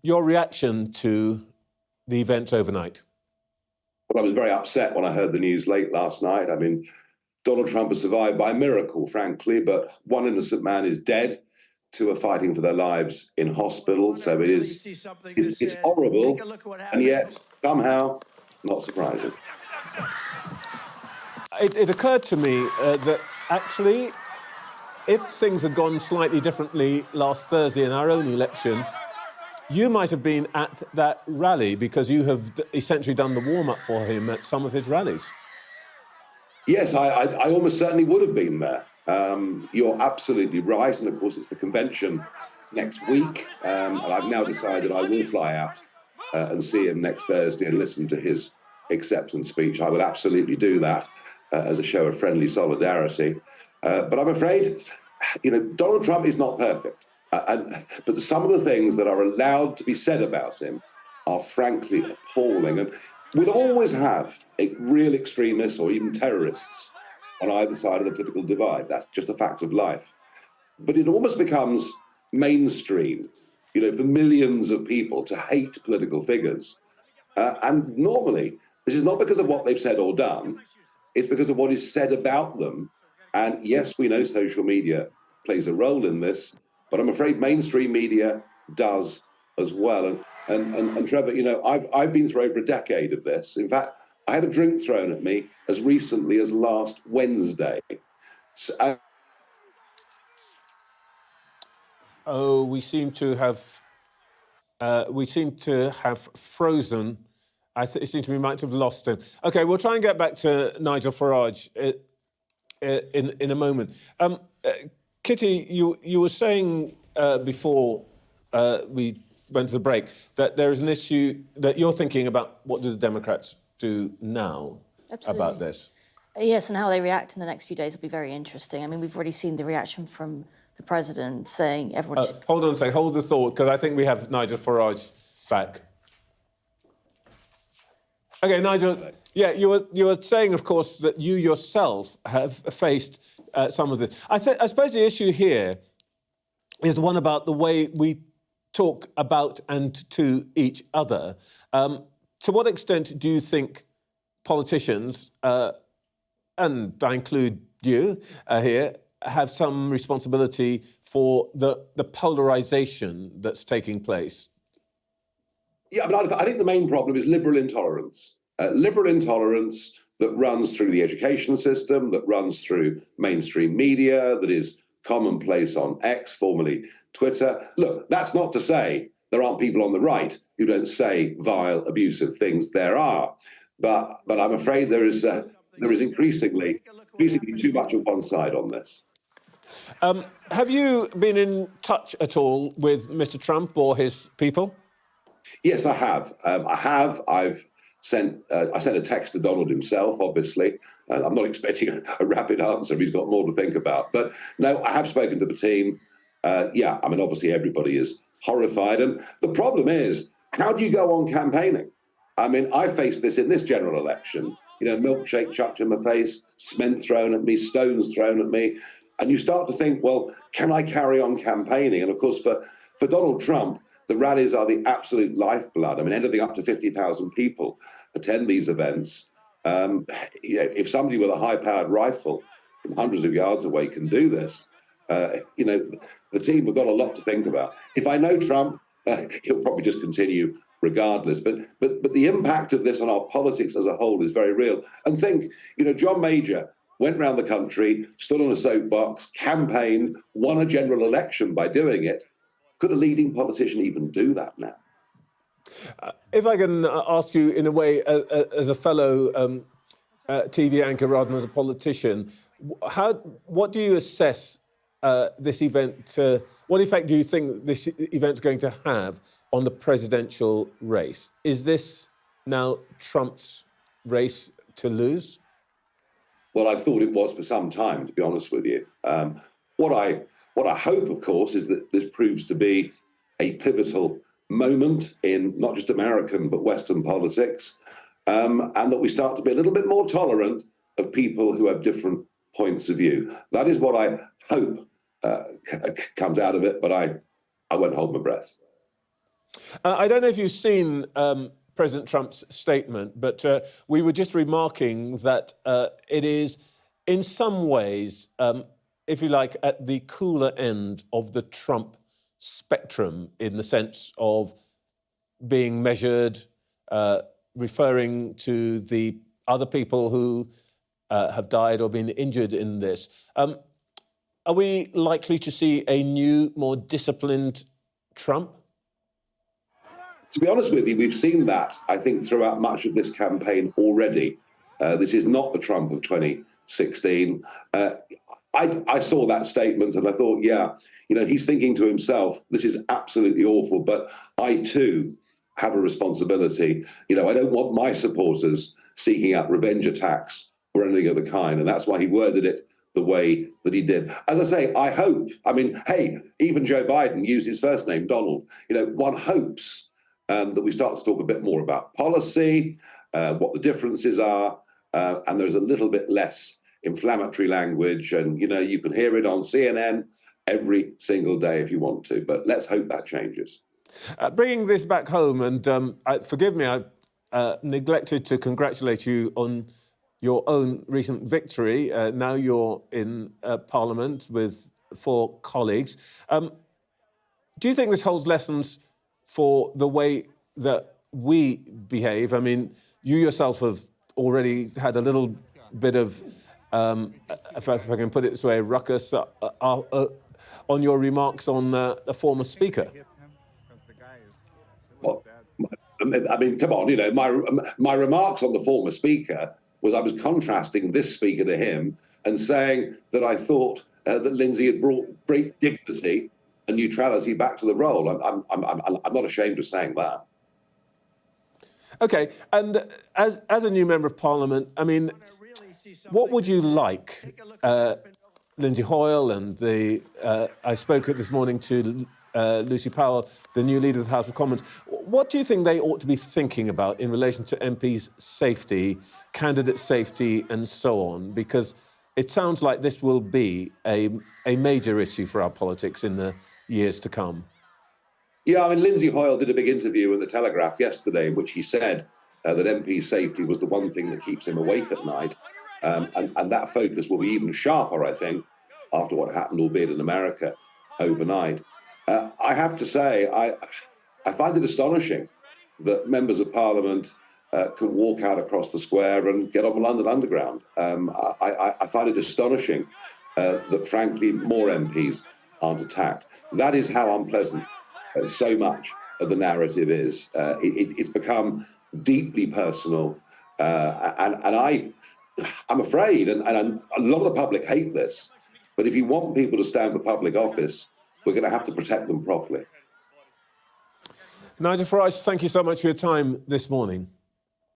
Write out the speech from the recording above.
your reaction to the events overnight? Well, I was very upset when I heard the news late last night. I mean, Donald Trump has survived by a miracle, frankly, but one innocent man is dead. Two are fighting for their lives in hospital. So it's horrible, and yet somehow not surprising. It occurred to me that actually, if things had gone slightly differently last Thursday in our own election, you might have been at that rally because you have essentially done the warm-up for him at some of his rallies. Yes, I almost certainly would have been there. You're absolutely right. And of course, it's the convention next week. And I've now decided I will fly out and see him next Thursday and listen to his acceptance speech. I will absolutely do that as a show of friendly solidarity. But I'm afraid, Donald Trump is not perfect. But some of the things that are allowed to be said about him are frankly appalling. And we'll always have real extremists or even terrorists on either side of the political divide. That's just a fact of life. But it almost becomes mainstream, for millions of people to hate political figures. And normally, this is not because of what they've said or done. It's because of what is said about them. And yes, we know social media plays a role in this, but I'm afraid mainstream media does as well. And Trevor, I've been through over a decade of this. In fact, I had a drink thrown at me as recently as last Wednesday. We seem to have frozen. It seems to me we might have lost him. OK, we'll try and get back to Nigel Farage in a moment. Kitty, you were saying before we went to the break that there is an issue that you're thinking about. What do the Democrats do now about this? Yes, and how they react in the next few days will be very interesting. I mean, we've already seen the reaction from the president saying everyone should... Hold on a second, hold the thought, because I think we have Nigel Farage back. OK, Nigel, yeah, you were saying, of course, that you yourself have faced some of this. I suppose the issue here is the one about the way we talk about and to each other. To what extent do you think politicians, and I include you here, have some responsibility for the polarisation that's taking place? Yeah, but I think the main problem is liberal intolerance. Liberal intolerance that runs through the education system, that runs through mainstream media, that is commonplace on X, formerly Twitter. Look, that's not to say there aren't people on the right who don't say vile, abusive things. There are. But I'm afraid there is increasingly too much of one side on this. Have you been in touch at all with Mr. Trump or his people? Yes, I have. I've sent a text to Donald himself, obviously. I'm not expecting a rapid answer. He's got more to think about. But no, I have spoken to the team. Yeah, I mean, obviously everybody is horrified. And the problem is, how do you go on campaigning? I mean, I faced this in this general election. Milkshake chucked in my face, cement thrown at me, stones thrown at me. And you start to think, well, can I carry on campaigning? And of course, for Donald Trump, the rallies are the absolute lifeblood. I mean, anything up to 50,000 people attend these events. If somebody with a high-powered rifle from hundreds of yards away can do this, the team have got a lot to think about. If I know Trump, he'll probably just continue regardless. But the impact of this on our politics as a whole is very real. And think, John Major went around the country, stood on a soapbox, campaigned, won a general election by doing it. Could a leading politician even do that now? If I can ask you, in a way, as a fellow TV anchor rather than as a politician, what do you assess this event? What effect do you think this event's going to have on the presidential race? Is this now Trump's race to lose? Well, I thought it was for some time, to be honest with you. What I hope, of course, is that this proves to be a pivotal moment in not just American but Western politics, and that we start to be a little bit more tolerant of people who have different points of view. That is what I hope comes out of it, but I won't hold my breath. I don't know if you've seen President Trump's statement, but we were just remarking that it is, in some ways, if you like, at the cooler end of the Trump spectrum, in the sense of being measured, referring to the other people who have died or been injured in this. Are we likely to see a new, more disciplined Trump? To be honest with you, we've seen that, I think, throughout much of this campaign already. This is not the Trump of 2016. I saw that statement and I thought, yeah, he's thinking to himself, this is absolutely awful, but I too have a responsibility. I don't want my supporters seeking out revenge attacks or anything of the kind. And that's why he worded it the way that he did. As I say, I hope, hey, even Joe Biden used his first name, Donald. One hopes that we start to talk a bit more about policy, what the differences are, and there's a little bit less inflammatory language. And, you can hear it on CNN every single day if you want to. But let's hope that changes. Bringing this back home, and forgive me, I neglected to congratulate you on your own recent victory. Now you're in Parliament with 4 colleagues. Do you think this holds lessons for the way that we behave? You yourself have already had a little bit of, if I can put it this way, ruckus on your remarks on the former speaker. Well, come on, my remarks on the former speaker was I was contrasting this speaker to him and saying that I thought that Lindsay had brought great dignity and neutrality back to the role. I'm not ashamed of saying that. OK, and as a new member of Parliament, what would you like Lindsay Hoyle and I spoke this morning to Lucy Powell, the new leader of the House of Commons. What do you think they ought to be thinking about in relation to MPs' safety, candidate safety, and so on? Because it sounds like this will be a major issue for our politics in the years to come. Yeah, Lindsay Hoyle did a big interview in The Telegraph yesterday in which he said that MP safety was the one thing that keeps him awake at night. And that focus will be even sharper, I think, after what happened, albeit in America, overnight. I have to say, I find it astonishing that members of Parliament can walk out across the square and get on the London Underground. I find it astonishing that, frankly, more MPs aren't attacked. That is how unpleasant so much of the narrative is. It's become deeply personal, and I'm afraid, and a lot of the public hate this, but if you want people to stand for public office, we're going to have to protect them properly. Nigel Farage, thank you so much for your time this morning.